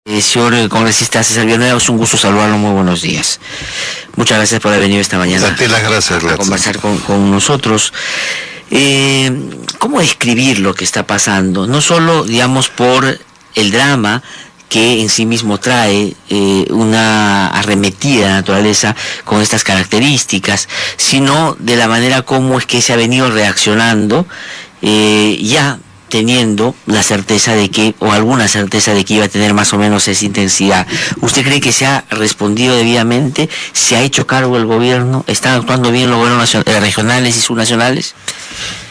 Señor congresista César Villanueva, es un gusto saludarlo, muy buenos días. Muchas gracias por haber venido esta mañana a conversar con nosotros. ¿Cómo describir lo que está pasando? No solo, digamos, por el drama que en sí mismo trae una arremetida naturaleza con estas características, sino de la manera como es que se ha venido reaccionando ya teniendo la certeza de que, o alguna certeza de que iba a tener más o menos esa intensidad. ¿Usted cree que se ha respondido debidamente? ¿Se ha hecho cargo el gobierno? ¿Están actuando bien los gobiernos regionales y subnacionales?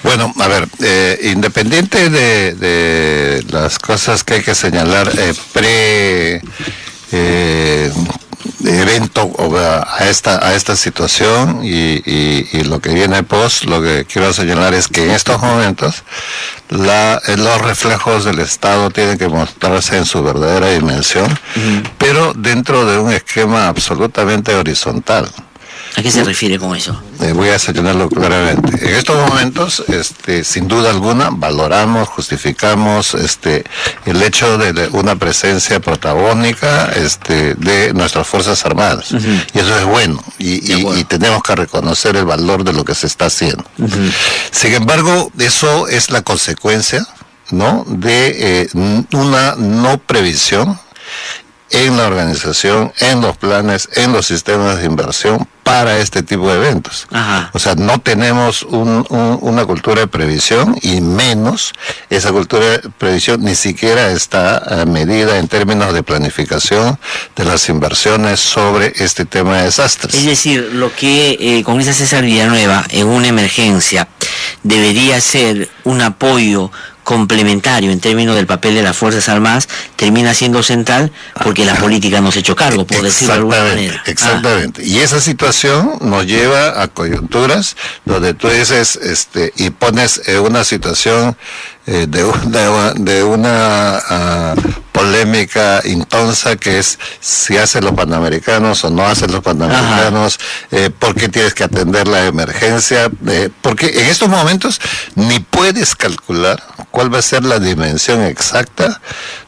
Bueno, a ver, independiente de las cosas que hay que señalar evento a esta situación y lo que viene post, lo que quiero señalar es que en estos momentos los reflejos del Estado tienen que mostrarse en su verdadera dimensión, pero dentro de un esquema absolutamente horizontal. ¿A qué se refiere con eso? Voy a señalarlo claramente. En estos momentos, sin duda alguna, valoramos, justificamos el hecho de una presencia protagónica de nuestras Fuerzas Armadas. Y eso es bueno. Y tenemos que reconocer el valor de lo que se está haciendo. Sin embargo, eso es la consecuencia, ¿no?, de una no previsión en la organización, en los planes, en los sistemas de inversión para este tipo de eventos. O sea, no tenemos una cultura de previsión, y menos esa cultura de previsión ni siquiera está medida en términos de planificación de las inversiones sobre este tema de desastres. Es decir, lo que congresista César Villanueva en una emergencia debería ser un apoyo complementario en términos del papel de las Fuerzas Armadas, termina siendo central porque la política no se ha hecho cargo, por decirlo de alguna manera. Exactamente. Y esa situación nos lleva a coyunturas donde tú dices y pones una situación de una polémica intensa, que es si hacen los panamericanos o no hacen los panamericanos, por qué tienes que atender la emergencia, porque en estos momentos ni puedes calcular cuál va a ser la dimensión exacta,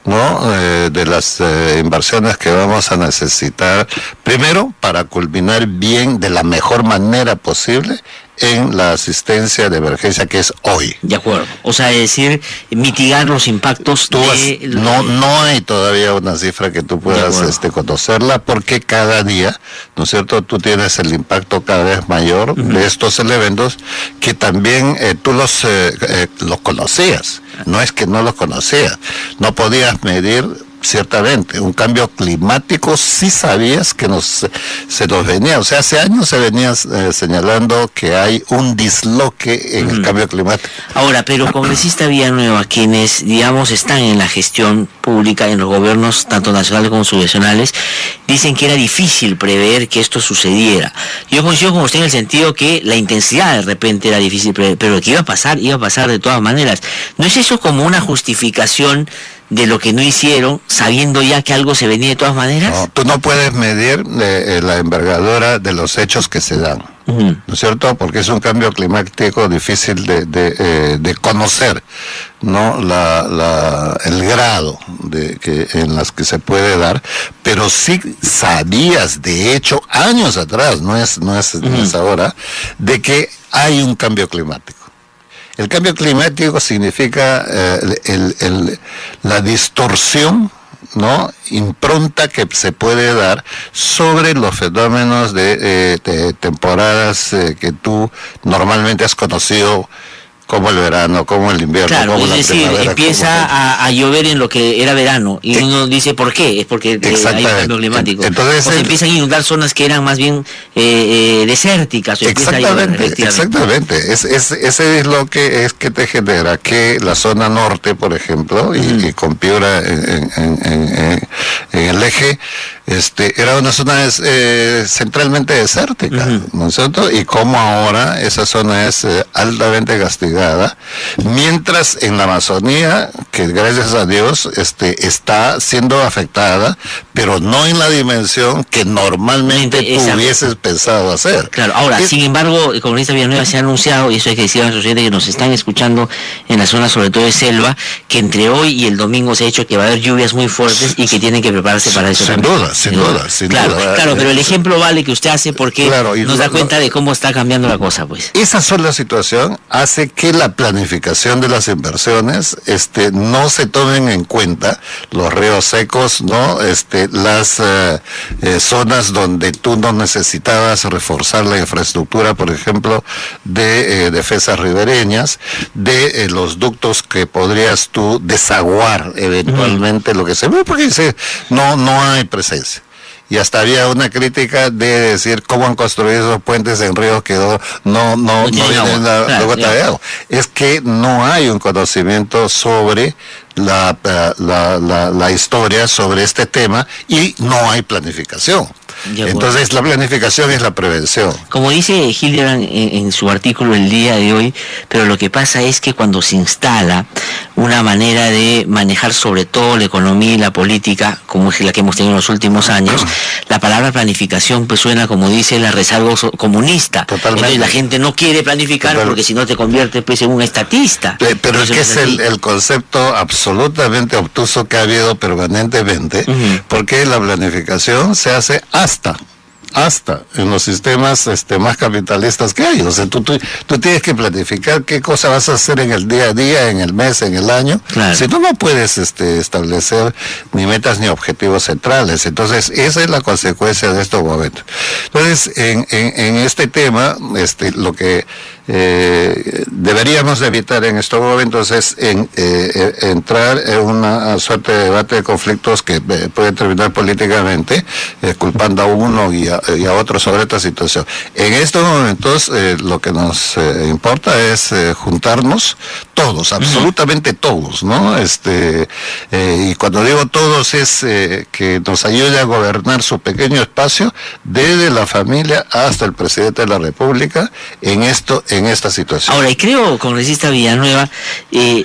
¿no?, de las inversiones que vamos a necesitar, primero para culminar bien, de la mejor manera posible, en la asistencia de emergencia, que es hoy. De acuerdo. O sea, es decir, mitigar los impactos no hay todavía una cifra que tú puedas conocerla, porque cada día, ¿no es cierto?, tú tienes el impacto cada vez mayor de estos eventos que también tú los conocías. No es que no los conocías, no podías medir. Ciertamente, un cambio climático sí sabías que se nos venía. O sea, hace años se venía señalando que hay un disloque en el cambio climático. Ahora, pero congresista Villanueva, quienes, digamos, están en la gestión pública, en los gobiernos, tanto nacionales como subnacionales, dicen que era difícil prever que esto sucediera. Yo coincido con usted en el sentido que la intensidad de repente era difícil prever, pero que iba a pasar de todas maneras. ¿No es eso como una justificación de lo que no hicieron, sabiendo ya que algo se venía de todas maneras? No, tú no puedes medir la envergadura de los hechos que se dan, ¿no es cierto? Porque es un cambio climático difícil de conocer, ¿no?, el grado en las que se puede dar, pero sí sabías, de hecho, años atrás, no es ahora, de que hay un cambio climático. El cambio climático significa la distorsión, ¿no?, impronta que se puede dar sobre los fenómenos de temporadas que tú normalmente has conocido, como el verano, como el invierno, claro, como la primavera. Es decir, empieza a llover en lo que era verano, y uno dice, ¿por qué? Es porque hay un cambio climático. Entonces, o se empiezan a inundar zonas que eran más bien desérticas. Exactamente. Ese es lo que te genera que la zona norte, por ejemplo, y con Piura en el eje era una zona centralmente desértica, ¿no es cierto? Y como ahora esa zona es altamente castigada, mientras en la Amazonía, que gracias a Dios está siendo afectada, pero no en la dimensión que normalmente tú hubieses pensado hacer. Claro, ahora, sin embargo, el congresista Villanueva se ha anunciado, y eso hay que decir a los oyentes que nos están escuchando en la zona sobre todo de selva, que entre hoy y el domingo se ha hecho que va a haber lluvias muy fuertes y que tienen que prepararse para eso. Sin duda. Claro, pero el ejemplo vale que usted hace porque nos da cuenta de cómo está cambiando la cosa, pues. Esa sola situación hace que la planificación de las inversiones no se tomen en cuenta los ríos secos, ¿no? Las zonas donde tú no necesitabas reforzar la infraestructura, por ejemplo, de defensas ribereñas, de los ductos que podrías tú desaguar eventualmente, lo que se ve, porque no hay presencia. Y hasta había una crítica de decir cómo han construido esos puentes en ríos que no vienen la gota de agua. Es que no hay un conocimiento sobre la historia sobre este tema y no hay planificación. Entonces la planificación es la prevención. Como dice Hildebrand en su artículo el día de hoy, pero lo que pasa es que cuando se instala una manera de manejar sobre todo la economía y la política, como es la que hemos tenido en los últimos años, la palabra planificación pues suena, como dice, la rezago comunista. Totalmente. Entonces la gente no quiere planificar porque si no te conviertes pues en un estatista. Pero es que es el concepto absolutamente obtuso que ha habido permanentemente, porque la planificación se hace hasta en los sistemas más capitalistas que hay. O sea, tú tienes que planificar qué cosa vas a hacer en el día a día, en el mes, en el año. Claro. Si no puedes establecer ni metas ni objetivos centrales. Entonces, esa es la consecuencia de estos momentos. Entonces, en este tema, lo que deberíamos evitar en estos momentos es entrar en una suerte de debate de conflictos que pueden terminar políticamente, culpando a uno y a otro sobre esta situación. En estos momentos lo que nos importa es juntarnos todos, absolutamente todos, ¿no? Y cuando digo todos es que nos ayude a gobernar su pequeño espacio, desde la familia hasta el presidente de la República, en esta situación. Ahora, y creo, congresista Villanueva,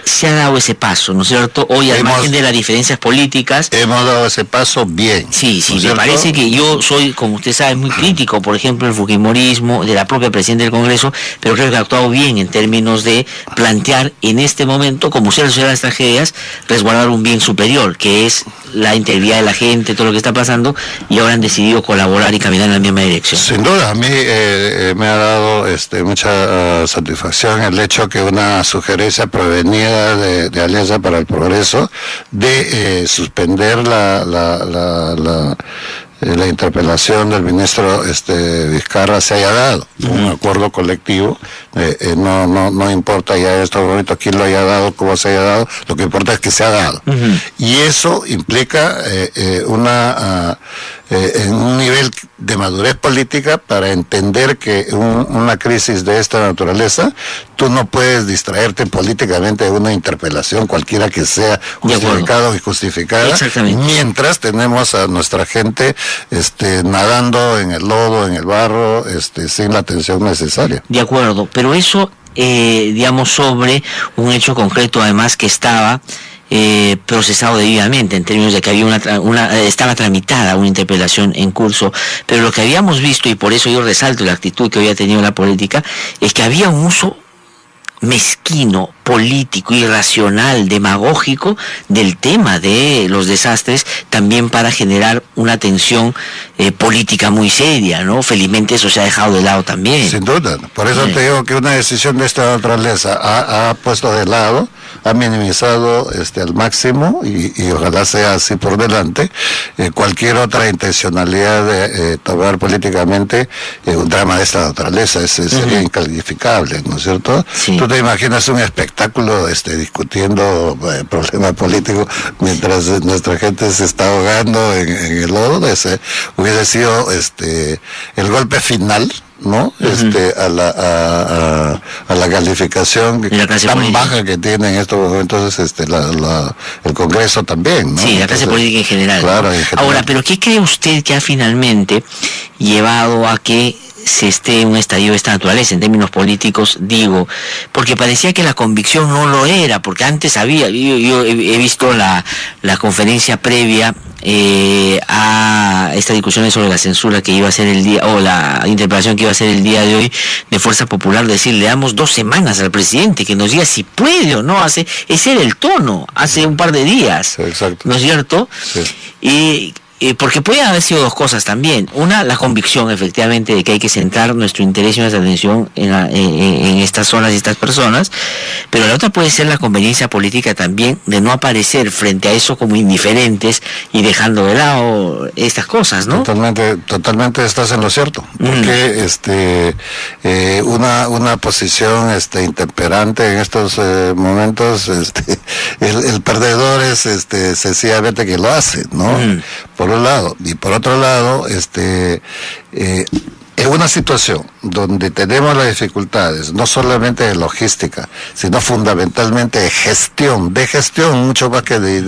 se ha dado ese paso, ¿no es cierto? Hoy, al margen de las diferencias políticas... Hemos dado ese paso bien. Sí, me parece que yo soy, como usted sabe, muy crítico, por ejemplo, el fujimorismo, de la propia presidenta del Congreso, pero creo que ha actuado bien en términos de plantear en este momento, como usted resuelve las tragedias, resguardar un bien superior, que es la integridad de la gente, todo lo que está pasando, y ahora han decidido colaborar y caminar en la misma dirección. Sin duda, a mí me ha dado mucha satisfacción el hecho que una sugerencia provenida de Alianza para el Progreso de suspender la interpelación del ministro Vizcarra se haya dado, un acuerdo colectivo, no importa ya en estos momentos quién lo haya dado, cómo se haya dado, lo que importa es que se ha dado. Y eso implica en un nivel de madurez política para entender que una crisis de esta naturaleza, tú no puedes distraerte políticamente de una interpelación, cualquiera que sea, justificada o injustificada, mientras tenemos a nuestra gente nadando en el lodo, en el barro, sin la atención necesaria. De acuerdo, pero eso, digamos, sobre un hecho concreto además que estaba procesado debidamente, en términos de que había estaba tramitada una interpelación en curso, pero lo que habíamos visto, y por eso yo resalto la actitud que había tenido la política, es que había un uso mezquino, político, irracional, demagógico del tema de los desastres, también para generar una tensión política muy seria, ¿no? Felizmente eso se ha dejado de lado también. Sin duda, por eso te digo que una decisión de esta naturaleza ha puesto de lado, ha minimizado al máximo, y ojalá sea así por delante, cualquier otra intencionalidad de tomar políticamente un drama de esta naturaleza. Sería incalificable, ¿no es cierto? Sí. Tú te imaginas un espectáculo discutiendo problemas políticos mientras nuestra gente se está ahogando en el lodo. Hubiese sido el golpe final ¿no? A la calificación tan baja que tiene en estos momentos el Congreso también, ¿no? Sí, la clase política en general. Claro, ¿no? en general. Ahora, ¿pero qué cree usted que ha finalmente llevado a que se esté un estallido de esta naturaleza en términos políticos? Digo, porque parecía que la convicción no lo era, porque antes había, yo he visto la conferencia previa a esta discusión sobre la censura que iba a ser el día, o la interpelación que iba a ser el día de hoy de Fuerza Popular, decir, le damos 2 semanas al presidente que nos diga si puede o no, ese era el tono hace un par de días. Sí, exacto. ¿No es cierto? Sí. Porque pueden haber sido 2 cosas también. Una, la convicción efectivamente de que hay que centrar nuestro interés y nuestra atención en estas zonas y estas personas, pero la otra puede ser la conveniencia política también de no aparecer frente a eso como indiferentes y dejando de lado estas cosas, ¿no? Totalmente estás en lo cierto, porque una posición intemperante en estos momentos, el perdedor es sencillamente que lo hace, ¿no? Por un lado, y por otro lado, en una situación donde tenemos las dificultades, no solamente de logística, sino fundamentalmente de gestión, mucho más que de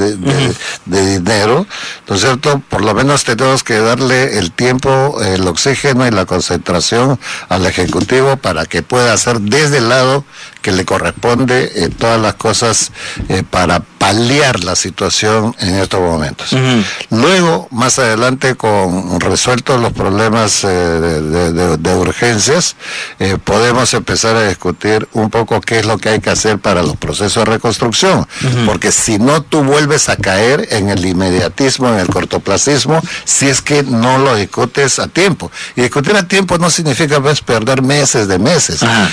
dinero, ¿no es cierto? Por lo menos tenemos que darle el tiempo, el oxígeno y la concentración al Ejecutivo para que pueda hacer desde el lado que le corresponde todas las cosas para paliar la situación en estos momentos. Luego, más adelante, con resueltos los problemas de urgencias, podemos empezar a discutir un poco qué es lo que hay que hacer para los procesos de reconstrucción, porque si no, tú vuelves a caer en el inmediatismo, en el cortoplacismo, si es que no lo discutes a tiempo. Y discutir a tiempo no significa perder meses,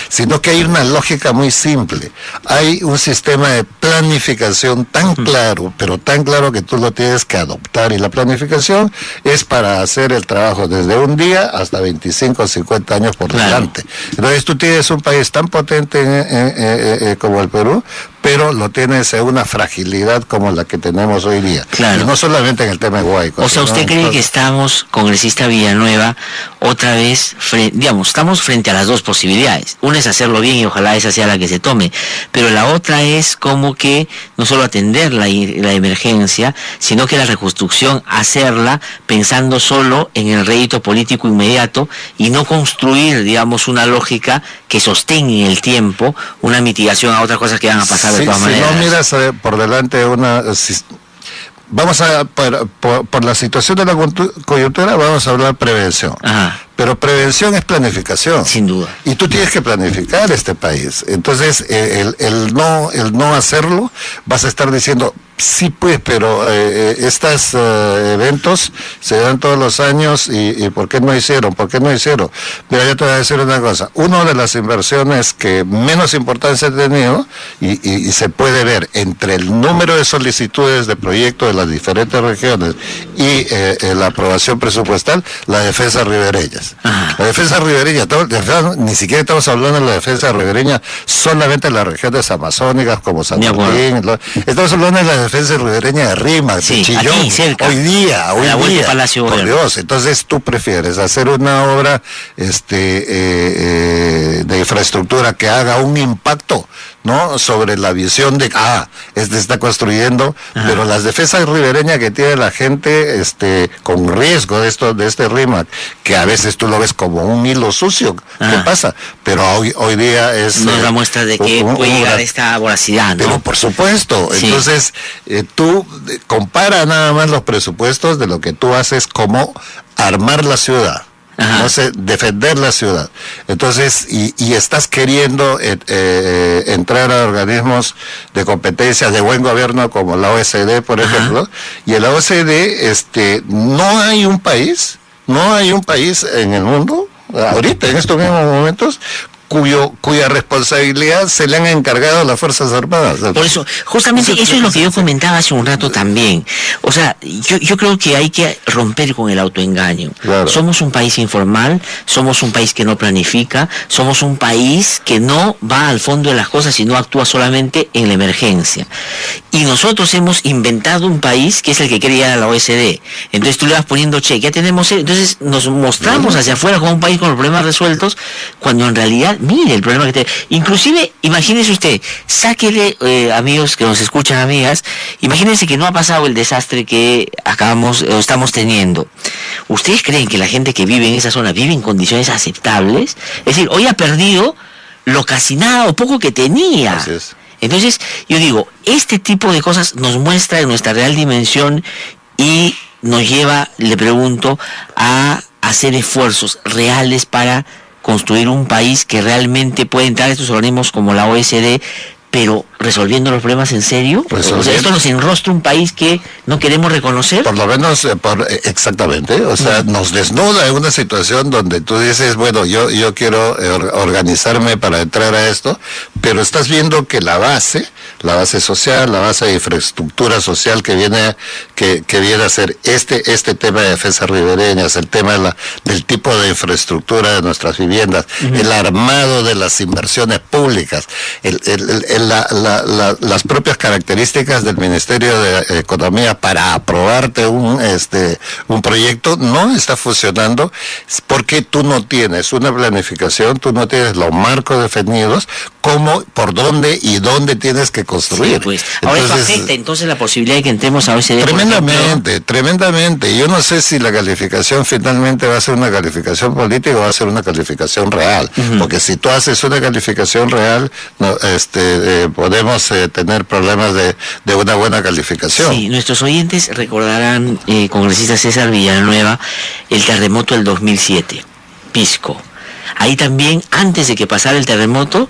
sino que hay una lógica muy simple. Hay un sistema de planificación tan claro, pero tan claro que tú lo tienes que adoptar, y la planificación es para hacer el trabajo desde un día hasta 25 o 50 años por delante. Entonces tú tienes un país tan potente como el Perú, pero lo tienes en una fragilidad como la que tenemos hoy día. Claro. Y no solamente en el tema de Guayco. O sea, ¿usted cree que estamos, congresista Villanueva, otra vez, estamos frente a las 2 posibilidades? Una es hacerlo bien y ojalá esa sea la que se tome, pero la otra es como que no solo atender la emergencia, sino que la reconstrucción, hacerla pensando solo en el rédito político inmediato y no construir, una lógica que sostenga en el tiempo una mitigación a otras cosas que van a pasar de todas maneras. Si no miras por delante vamos a, por la situación de la coyuntura, vamos a hablar prevención. Pero prevención es planificación. Sin duda. Y tú tienes que planificar este país. Entonces, el no hacerlo, vas a estar diciendo, sí pues, pero estos eventos se dan todos los años y ¿por qué no hicieron? Mira, yo te voy a decir una cosa. Una de las inversiones que menos importancia ha tenido y se puede ver entre el número de solicitudes de proyectos de las diferentes regiones y la aprobación presupuestal, la defensa ribereñas. La defensa ribereña, ni siquiera estamos hablando de la defensa ribereña solamente en las regiones amazónicas como San Martín, estamos hablando de la defensa ribereña de Rímac, de Chillón, hoy día, por Dios. Entonces tú prefieres hacer una obra de infraestructura que haga un impacto, ¿no?, sobre la visión de está construyendo, pero las defensas ribereñas que tiene la gente con riesgo de este Rímac, que a veces tú lo ves como un hilo sucio, ¿qué pasa? Pero hoy día es la muestra de que puede llegar esta voracidad, ¿no? Pero por supuesto, entonces tú compara nada más los presupuestos de lo que tú haces como armar la ciudad. No sé, defender la ciudad. Entonces, y estás queriendo entrar a organismos de competencia de buen gobierno como la OSD, por ejemplo, y en la OSD no hay un país en el mundo, ahorita, en estos mismos momentos, cuya responsabilidad se le han encargado las Fuerzas Armadas. Por eso, justamente eso es lo que yo comentaba hace un rato también. O sea, yo creo que hay que romper con el autoengaño. Claro. Somos un país informal, somos un país que no planifica, somos un país que no va al fondo de las cosas y no actúa solamente en la emergencia. Y nosotros hemos inventado un país que es el que quiere llegar a la OSD. Entonces tú le vas poniendo cheque, ya tenemos... Entonces nos mostramos hacia afuera como un país con los problemas resueltos, cuando en realidad, mire el problema que tiene. Inclusive, imagínese usted, sáquele, amigos que nos escuchan, amigas, imagínense que no ha pasado el desastre que estamos teniendo. ¿Ustedes creen que la gente que vive en esa zona vive en condiciones aceptables? Es decir, hoy ha perdido lo casi nada o poco que tenía. Así es. Entonces, yo digo, este tipo de cosas nos muestra en nuestra real dimensión y nos lleva, le pregunto, a hacer esfuerzos reales para construir un país que realmente puede entrar a estos organismos como la OSD, pero resolviendo los problemas en serio. O sea, esto nos enrostra un país que no queremos reconocer. Por lo menos, exactamente, o sea, nos desnuda en una situación donde tú dices, bueno, yo quiero organizarme para entrar a esto, pero estás viendo que la base social, la base de infraestructura social que viene a ser este tema de defensas ribereñas, el tema del tipo de infraestructura de nuestras viviendas, el armado de las inversiones públicas, las propias características del Ministerio de Economía para aprobarte un proyecto no está funcionando porque tú no tienes una planificación, tú no tienes los marcos definidos, por dónde y dónde tienes que construir. Sí, pues. Ahora eso afecta entonces la posibilidad de que entremos a OSD. Tremendamente. Yo no sé si la calificación finalmente va a ser una calificación política o va a ser una calificación real, porque si tú haces una calificación real, podemos tener problemas de una buena calificación. Sí, nuestros oyentes recordarán, congresista César Villanueva, el terremoto del 2007, Pisco. Ahí también, antes de que pasara el terremoto,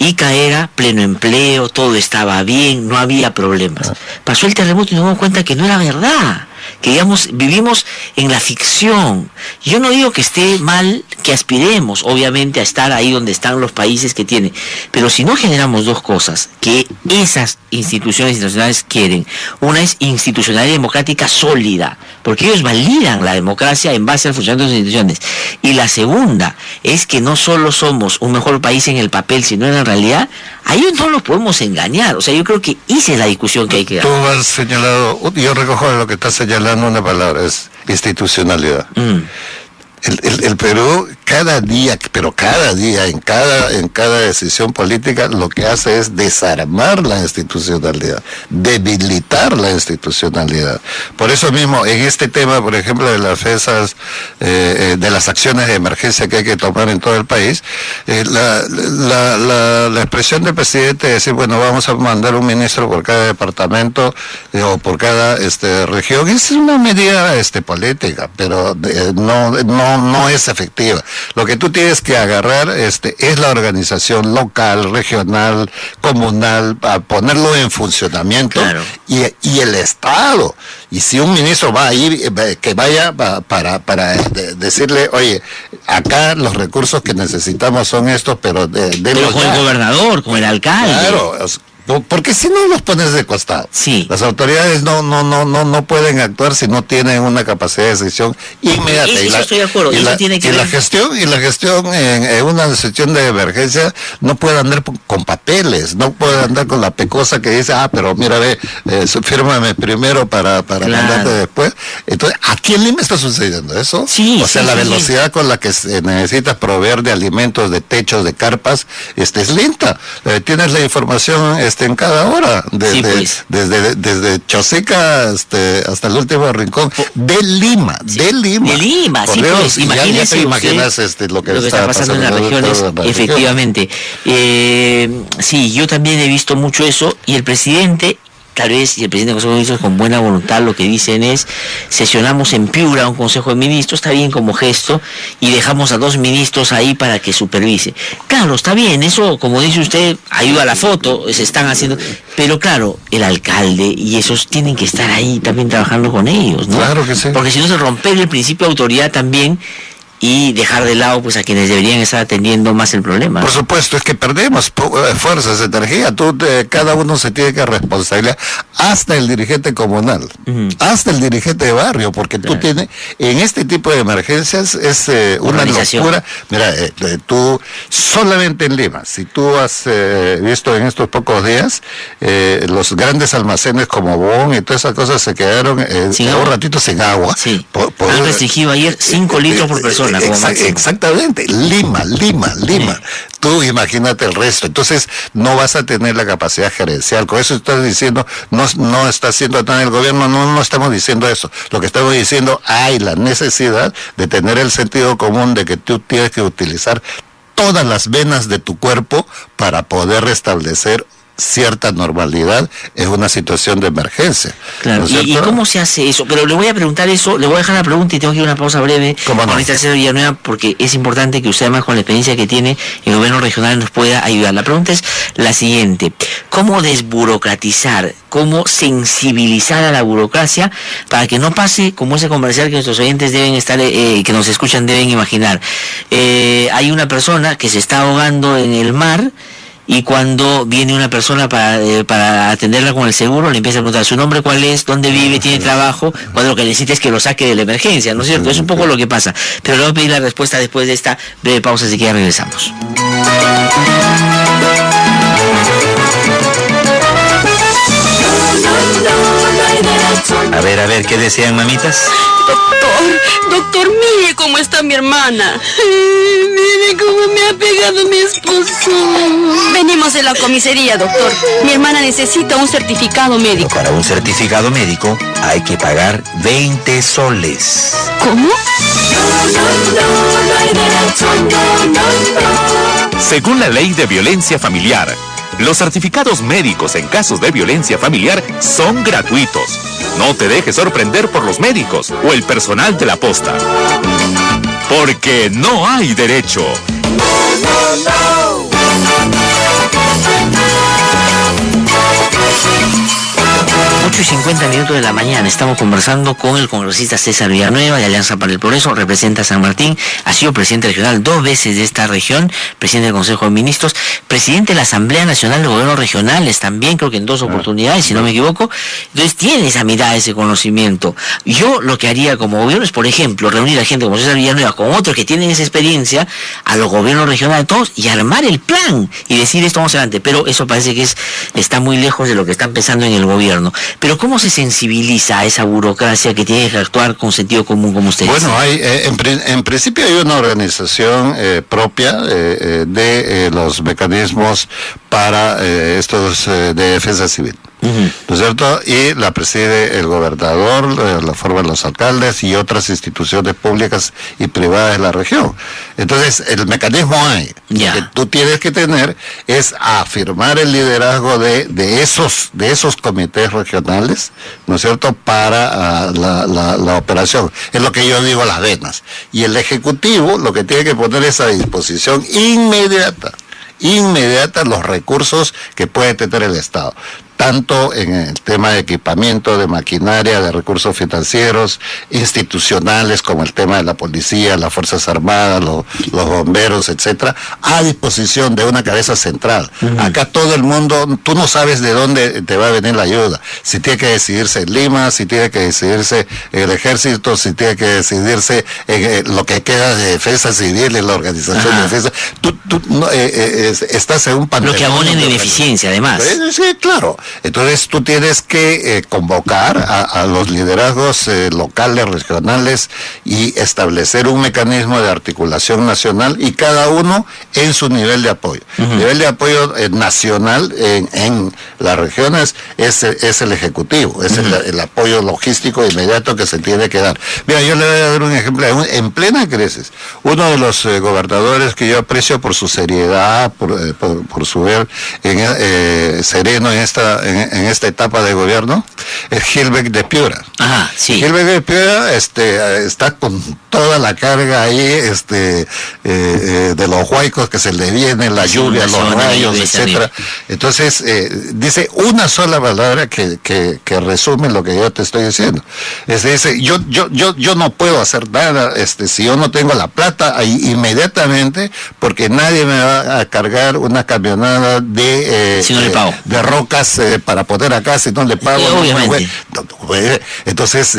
Ica era pleno empleo, todo estaba bien, no había problemas. Pasó el terremoto y nos dimos cuenta que no era verdad, que vivimos en la ficción. Yo no digo que esté mal que aspiremos, obviamente, a estar ahí donde están los países que tienen, pero si no generamos dos cosas que esas instituciones internacionales quieren: una es institucionalidad democrática sólida, porque ellos validan la democracia en base al funcionamiento de las instituciones, y la segunda es que no solo somos un mejor país en el papel, sino en la realidad, ahí no los podemos engañar. O sea, yo creo que esa es la discusión que hay que dar. Tú has señalado, yo recojo de lo que estás señalando una palabra, es institucionalidad. El Perú cada día, en cada decisión política, lo que hace es desarmar la institucionalidad, debilitar la institucionalidad. Por eso mismo, en este tema, por ejemplo, de las defensas, de las acciones de emergencia que hay que tomar en todo el país, la expresión del presidente de decir, bueno, vamos a mandar un ministro por cada departamento o por cada región, es una medida política, pero no es efectiva. Lo que tú tienes que agarrar es la organización local, regional, comunal, a ponerlo en funcionamiento. Claro. y el Estado. Y si un ministro va a ir, que vaya para decirle, oye, acá los recursos que necesitamos son estos, pero con el gobernador, con el alcalde. Claro. Porque si no los pones de costado. Sí. Las autoridades no pueden actuar si no tienen una capacidad de decisión inmediata. Eso estoy de acuerdo. La gestión en una sesión de emergencia no puede andar con papeles, no puede andar con la pecosa que dice, pero mira, fírmame primero para mandarte después. Entonces, ¿aquí en Lima está sucediendo eso? Sí. O sea, la velocidad con la que se necesita proveer de alimentos, de techos, de carpas, es lenta. Tienes la información en cada hora, desde Chosica hasta el último rincón de Lima. De Lima, por sí, Dios, pues, imagínese ya te imaginas lo que está pasando en las regiones, efectivamente. Sí, yo también he visto mucho eso, y el presidente, tal vez, y el presidente del Consejo de Ministros con buena voluntad, lo que dicen es: sesionamos en Piura un Consejo de Ministros, está bien como gesto, y dejamos a 2 ministros ahí para que supervise. Claro, está bien, eso, como dice usted, ayuda a la foto, se están haciendo, pero claro, el alcalde y esos tienen que estar ahí también trabajando con ellos, ¿no? Claro que sí. Porque si no, se rompe el principio de autoridad también, y dejar de lado pues a quienes deberían estar atendiendo más el problema. Por supuesto, es que perdemos fuerzas, energía. Cada uno se tiene que responsabilizar, hasta el dirigente comunal, hasta el dirigente de barrio, porque tú tienes, en este tipo de emergencias es una locura. Mira, tú solamente en Lima, si tú has visto en estos pocos días, los grandes almacenes como Bon y todas esas cosas se quedaron un ratito sin agua. Sí. Han restringido ayer 5 litros por persona. Exactamente, Lima. Tú imagínate el resto. Entonces no vas a tener la capacidad gerencial. Con eso estás diciendo, no está haciendo nada el gobierno, no estamos diciendo eso. Lo que estamos diciendo, hay la necesidad de tener el sentido común de que tú tienes que utilizar todas las venas de tu cuerpo para poder restablecer cierta normalidad en una situación de emergencia. Claro, ¿no? ¿Y cómo se hace eso? Pero le voy a preguntar eso, le voy a dejar la pregunta y tengo que ir a una pausa breve con esta señora Villanueva, porque es importante que usted, además con la experiencia que tiene el gobierno regional, nos pueda ayudar. La pregunta es la siguiente: ¿cómo desburocratizar, cómo sensibilizar a la burocracia para que no pase como ese comercial que nuestros oyentes deben estar, que nos escuchan deben imaginar? Hay una persona que se está ahogando en el mar, y cuando viene una persona para atenderla con el seguro, le empieza a preguntar su nombre, cuál es, dónde vive, tiene trabajo, cuando lo que necesita es que lo saque de la emergencia, ¿no es cierto? Es un poco lo que pasa. Pero le voy a pedir la respuesta después de esta breve pausa, así que ya regresamos. A ver, ¿qué desean, mamitas? Doctor, mire cómo está mi hermana. Mire cómo me ha pegado mi esposo. Venimos de la comisaría, doctor. Mi hermana necesita un certificado médico. Para un certificado médico hay que pagar 20 soles. ¿Cómo? Según la ley de violencia familiar, los certificados médicos en casos de violencia familiar son gratuitos. No te dejes sorprender por los médicos o el personal de la posta. Porque no hay derecho. 8:50 de la mañana. Estamos conversando con el congresista César Villanueva, de Alianza para el Progreso, representa a San Martín, ha sido presidente regional 2 veces de esta región, presidente del Consejo de Ministros, presidente de la Asamblea Nacional de Gobiernos Regionales, también creo que en 2 oportunidades, si no me equivoco. Entonces tiene esa mirada, ese conocimiento. Yo lo que haría como gobierno es, por ejemplo, reunir a gente como César Villanueva con otros que tienen esa experiencia, a los gobiernos regionales todos, y armar el plan y decir esto vamos adelante. Pero eso parece que está muy lejos de lo que están pensando en el gobierno. Pero ¿cómo se sensibiliza a esa burocracia que tiene que actuar con sentido común, como usted dice? Bueno, en principio hay una organización propia de los mecanismos para estos de defensa civil. ¿No es cierto? Y la preside el gobernador, la forman los alcaldes y otras instituciones públicas y privadas de la región. Entonces, el mecanismo hay. Lo que tú tienes que tener es afirmar el liderazgo de esos comités regionales, ¿no es cierto?, para la operación. Es lo que yo digo, las venas. Y el Ejecutivo lo que tiene que poner es a disposición inmediata los recursos que puede tener el Estado, tanto en el tema de equipamiento, de maquinaria, de recursos financieros, institucionales, como el tema de la policía, las Fuerzas Armadas, los bomberos, etcétera, a disposición de una cabeza central. Acá todo el mundo, tú no sabes de dónde te va a venir la ayuda. Si tiene que decidirse en Lima, si tiene que decidirse en el ejército, si tiene que decidirse en lo que queda de defensa civil, en la organización de defensa. Estás en un panteón. Lo que abonen en eficiencia, además. Sí, claro. Entonces tú tienes que convocar a los liderazgos locales, regionales, y establecer un mecanismo de articulación nacional, y cada uno en su nivel de apoyo. Nivel de apoyo nacional en las regiones es el Ejecutivo, es el apoyo logístico inmediato que se tiene que dar. Mira, yo le voy a dar un ejemplo. En plena crisis, uno de los gobernadores que yo aprecio por su seriedad, por su ver sereno en esta en esta etapa de gobierno es Gilbeck de Piura. Ajá, sí. Gilbeck de Piura está con toda la carga ahí de los huaicos que se le viene, la lluvia, los rayos, etcétera. Entonces, dice una sola palabra que resume lo que yo te estoy diciendo. Dice, yo no puedo hacer nada si yo no tengo la plata ahí inmediatamente, porque nadie me va a cargar una camionada si no le pago. de rocas para poner acá, si no le pago. Obviamente. Entonces,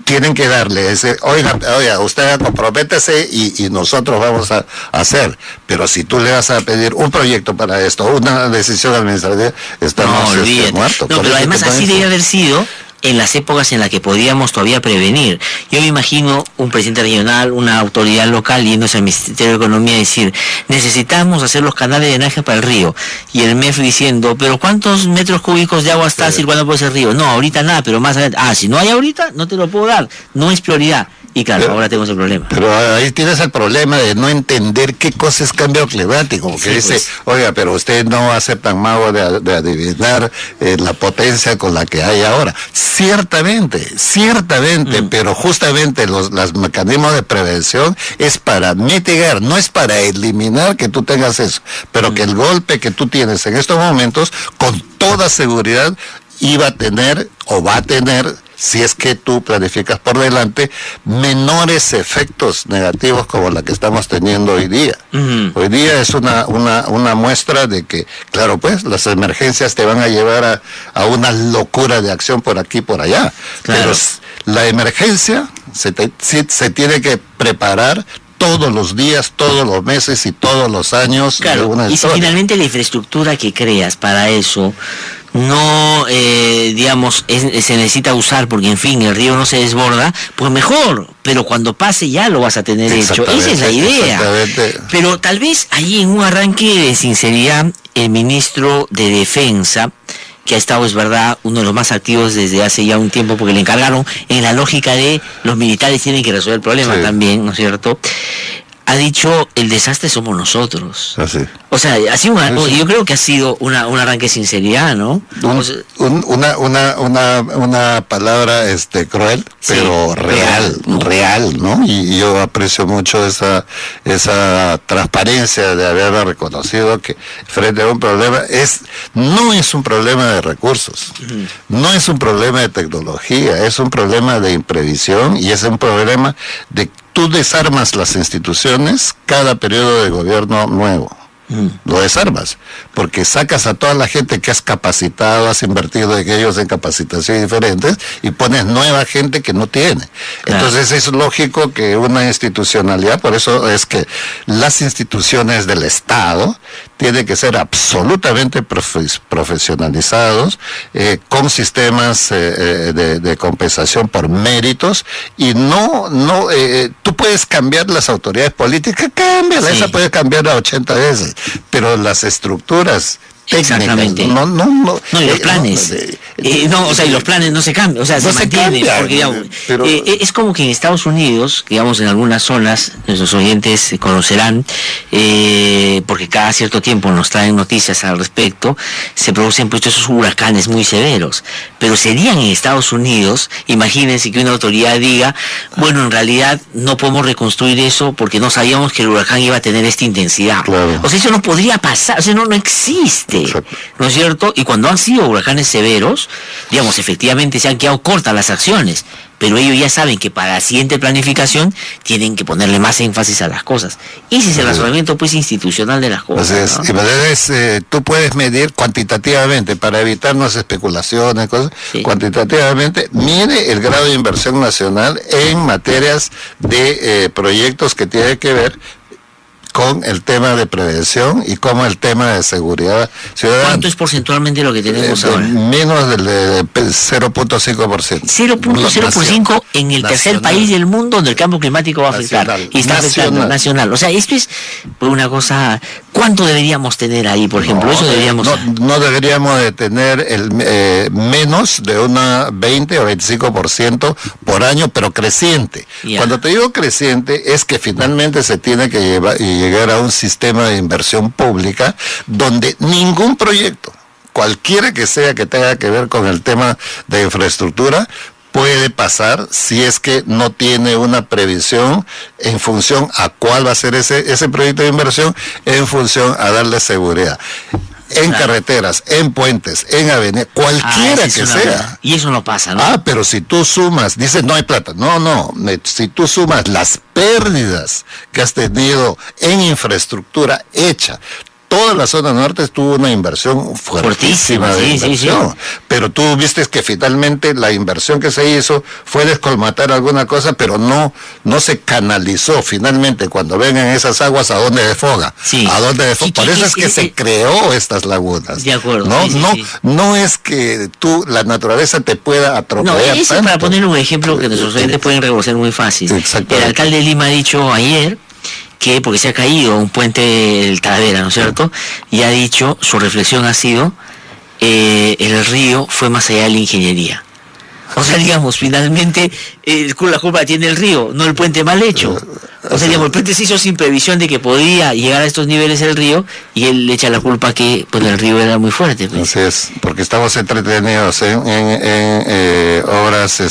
tienen que darle ese, oiga, usted comprométese y nosotros vamos a hacer. Pero si tú le vas a pedir un proyecto para esto, una decisión administrativa, estamos muertos. No, pero además así debe haber sido en las épocas en las que podíamos todavía prevenir. Yo me imagino un presidente regional, una autoridad local yéndose al Ministerio de Economía y decir, necesitamos hacer los canales de drenaje para el río. Y el MEF diciendo, pero ¿cuántos metros cúbicos de agua está y cuándo puede ser río? No, ahorita nada, pero más adelante. Si no hay ahorita, no te lo puedo dar. No es prioridad. Y claro, ahora tenemos el problema. Pero ahí tienes el problema de no entender qué cosa es cambio climático. Porque dice, oiga, pero usted no va a ser tan mago de adivinar la potencia con la que hay ahora. Ciertamente, pero justamente los mecanismos de prevención es para mitigar, no es para eliminar que tú tengas eso. Pero que el golpe que tú tienes en estos momentos, con toda seguridad, iba a tener o va a tener, si es que tú planificas por delante, menores efectos negativos como la que estamos teniendo hoy día. Hoy día es una muestra de que, claro, pues, las emergencias te van a llevar a una locura de acción por aquí y por allá. Claro. Pero la emergencia se tiene que preparar todos los días, todos los meses y todos los años. Claro, y si finalmente la infraestructura que creas para eso no, se necesita usar porque, en fin, el río no se desborda, pues mejor, pero cuando pase ya lo vas a tener hecho. Esa es la idea. Pero tal vez ahí en un arranque de sinceridad, el ministro de Defensa, que ha estado, es verdad, uno de los más activos desde hace ya un tiempo, porque le encargaron en la lógica de los militares tienen que resolver el problema también, ¿no es cierto? Ha dicho, el desastre somos nosotros. Así. O sea, yo creo que ha sido un arranque de sinceridad, ¿no? Una palabra cruel, pero real, ¿no? Y yo aprecio mucho esa transparencia de haber reconocido que frente a un problema no es un problema de recursos, no es un problema de tecnología, es un problema de imprevisión y es un problema de tú desarmas las instituciones cada periodo de gobierno nuevo. Lo desarmas, porque sacas a toda la gente que has capacitado, has invertido en ellos en capacitaciones diferentes y pones nueva gente que no tiene. Claro. Entonces es lógico que una institucionalidad, por eso es que las instituciones del Estado tienen que ser absolutamente profesionalizados, con sistemas de compensación por méritos, y tú puedes cambiar las autoridades políticas, cámbiala, esa puede cambiarla 80 veces, pero las estructuras técnicas, y los planes, y los planes no se cambian, se mantienen, porque digamos, es como que en Estados Unidos, digamos, en algunas zonas, nuestros oyentes conocerán, porque cada cierto tiempo nos traen noticias al respecto, se producen pues esos huracanes muy severos, pero serían en Estados Unidos, imagínense que una autoridad diga, bueno, en realidad no podemos reconstruir eso porque no sabíamos que el huracán iba a tener esta intensidad. Claro. Eso no podría pasar, no existe. ¿No es cierto? Y cuando han sido huracanes severos, digamos, efectivamente se han quedado cortas las acciones, pero ellos ya saben que para la siguiente planificación tienen que ponerle más énfasis a las cosas. Ese es el razonamiento pues institucional de las cosas, ¿no? Tú puedes medir cuantitativamente para evitarnos especulaciones, cosas. Cuantitativamente, mide el grado de inversión nacional en materias de proyectos que tienen que ver con el tema de prevención y con el tema de seguridad ciudadana. ¿Cuánto es porcentualmente lo que tenemos ahora? Menos del 0.5%. 0.05 en el tercer país del mundo donde el cambio climático va a afectar. Y está afectando nacional. O sea, esto es una cosa. ¿Cuánto deberíamos tener ahí, por ejemplo? No deberíamos de tener menos de una 20 o 25% por año, pero creciente. Cuando te digo creciente, es que finalmente se tiene que llegar a un sistema de inversión pública donde ningún proyecto cualquiera que sea que tenga que ver con el tema de infraestructura, puede pasar si es que no tiene una previsión en función a cuál va a ser ese proyecto de inversión, en función a darle seguridad. En carreteras, en puentes, en avenidas, cualquiera que sea. Y eso no pasa, ¿no? Pero si tú sumas, dices no hay plata. No, si tú sumas las pérdidas que has tenido en infraestructura hecha, toda la zona norte tuvo una inversión fuertísima de inversión. Sí. Pero tú viste que finalmente la inversión que se hizo fue descolmatar alguna cosa, pero no se canalizó finalmente cuando vengan esas aguas a dónde desfoga. Sí. A dónde desfoga. Por eso es que se creó estas lagunas. De acuerdo. No es que la naturaleza te pueda atropellar. No, es para poner un ejemplo que nuestros oyentes pueden reconocer muy fácil. El alcalde de Lima ha dicho ayer que porque se ha caído un puente del Talavera, ¿no es cierto? Y ha dicho, su reflexión ha sido, el río fue más allá de la ingeniería. O sea, digamos, finalmente la culpa tiene el río, no el puente mal hecho. O sea, digamos, el puente se hizo sin previsión de que podía llegar a estos niveles el río, y él le echa la culpa que pues el río era muy fuerte. Pues. Así es, porque estamos entretenidos en obras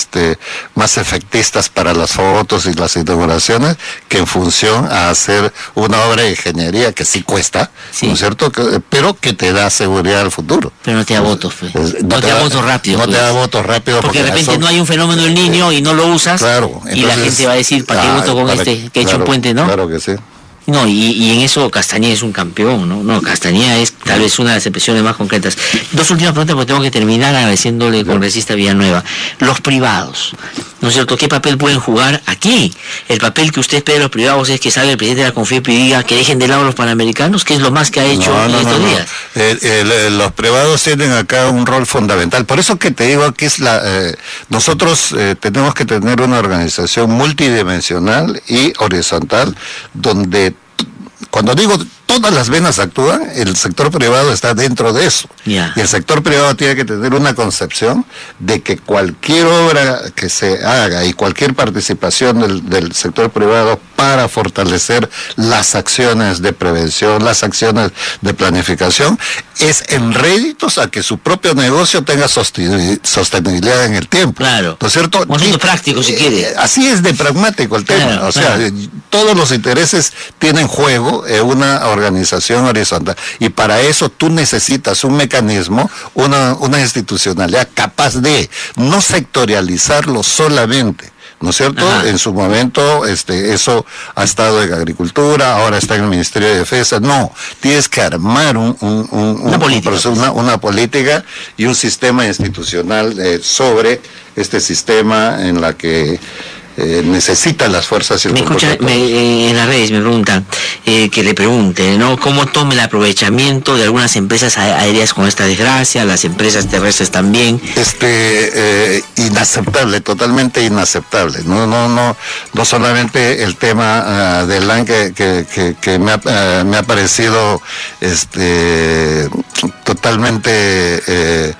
más efectistas para las fotos y las inauguraciones, que en función a hacer una obra de ingeniería que sí cuesta, ¿no es cierto? Pero que te da seguridad al futuro. Pero no te da votos, pues. No te da votos rápido. No te da votos rápido. Porque de repente no hay un fenómeno del Niño y no lo usas, claro, entonces, y la gente va a decir, ¿para qué voto con que he hecho un puente, no? Claro que sí. No, y en eso Castañeda es un campeón, ¿no? No, Castañeda es tal vez una de las expresiones más concretas. Dos últimas preguntas porque tengo que terminar agradeciéndole al congresista Villanueva. Los privados, ¿no es cierto? ¿Qué papel pueden jugar aquí? El papel que usted espera de los privados es que salga el presidente de la Confip y diga que dejen de lado a los panamericanos, que es lo más que ha hecho en estos días. Los privados tienen acá un rol fundamental. Por eso que te digo que es nosotros tenemos que tener una organización multidimensional y horizontal, donde cuando digo todas las venas actúan, el sector privado está dentro de eso. Yeah. Y el sector privado tiene que tener una concepción de que cualquier obra que se haga y cualquier participación del sector privado para fortalecer las acciones de prevención, las acciones de planificación, es en réditos a que su propio negocio tenga sostenibilidad en el tiempo. Claro. ¿No es cierto? Un asunto práctico, si quiere. Así es de pragmático el tema. Claro, o sea, todos los intereses tienen juego en una organización horizontal, y para eso tú necesitas un mecanismo, una institucionalidad capaz de no sectorializarlo solamente, ¿no es cierto? Ajá. En su momento eso ha estado en Agricultura, ahora está en el Ministerio de Defensa. No, tienes que armar una política y un sistema institucional sobre este sistema en la que necesitan las fuerzas y el en las redes me preguntan que le pregunte, ¿no? ¿Cómo tome el aprovechamiento de algunas empresas aéreas con esta desgracia, las empresas terrestres también? Inaceptable, totalmente inaceptable. No solamente el tema del LAN que me ha parecido totalmente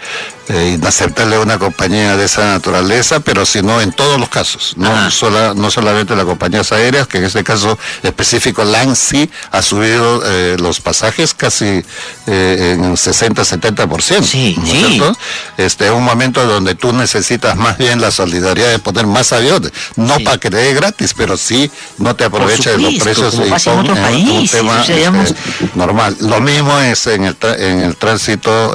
inaceptable una compañía de esa naturaleza, pero sino en todos los casos, no solamente las compañías aéreas, que en este caso específico LAN sí ha subido los pasajes casi en un 60-70%. Sí, ¿no es cierto? En un momento donde tú necesitas más bien la solidaridad de poner más aviones, no para que te dé gratis, pero sí no te aproveches de los precios como pasa en otros países, un tema normal. Lo mismo es en el tránsito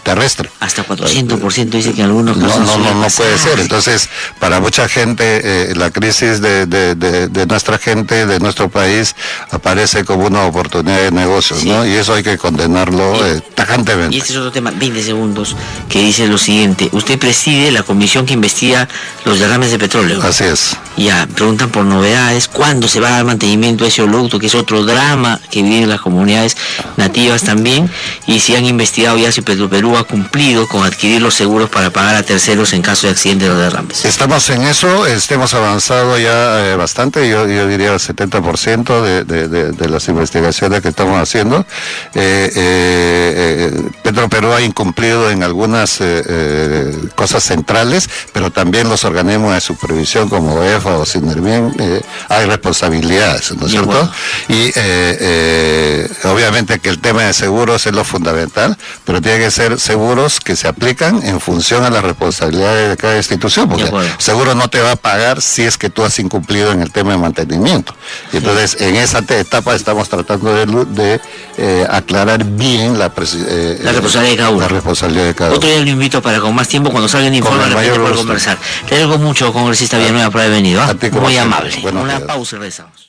terrestre. Hasta 400% dice que algunos casos no puede ser. Entonces, para mucha gente la crisis de nuestra gente, de nuestro país, aparece como una oportunidad de negocios, ¿no? Y eso hay que condenarlo tajantemente. Y este es otro tema, 20 segundos, que dice lo siguiente: usted preside la comisión que investiga los derrames de petróleo. Así es. Ya, preguntan por novedades, ¿cuándo se va a dar mantenimiento de ese oleoducto, que es otro drama que viven las comunidades nativas también? Y si han investigado ya si Petroperú ha cumplido con adquirir los seguros para pagar a terceros en caso de accidentes o derrames. Estamos en eso, hemos avanzado ya bastante, yo diría el 70% de las investigaciones que estamos haciendo. Petroperú ha incumplido en algunas cosas centrales, pero también los organismos de supervisión como EFA o Sinervin hay responsabilidades, ¿no es cierto? Bueno. Y obviamente que el tema de seguros es lo fundamental, pero tiene que ser seguros que se aplican en función a las responsabilidades de cada institución, porque seguro no te va a pagar si es que tú has incumplido en el tema de mantenimiento. Y entonces en esa etapa estamos tratando de aclarar bien la responsabilidad de cada uno. La responsabilidad de cada uno. Otro día lo invito para con más tiempo, cuando salga el informe, de repente por conversar. Le agradezco mucho, congresista Villanueva, por haber venido. Muy amable. Una pausa y regresamos.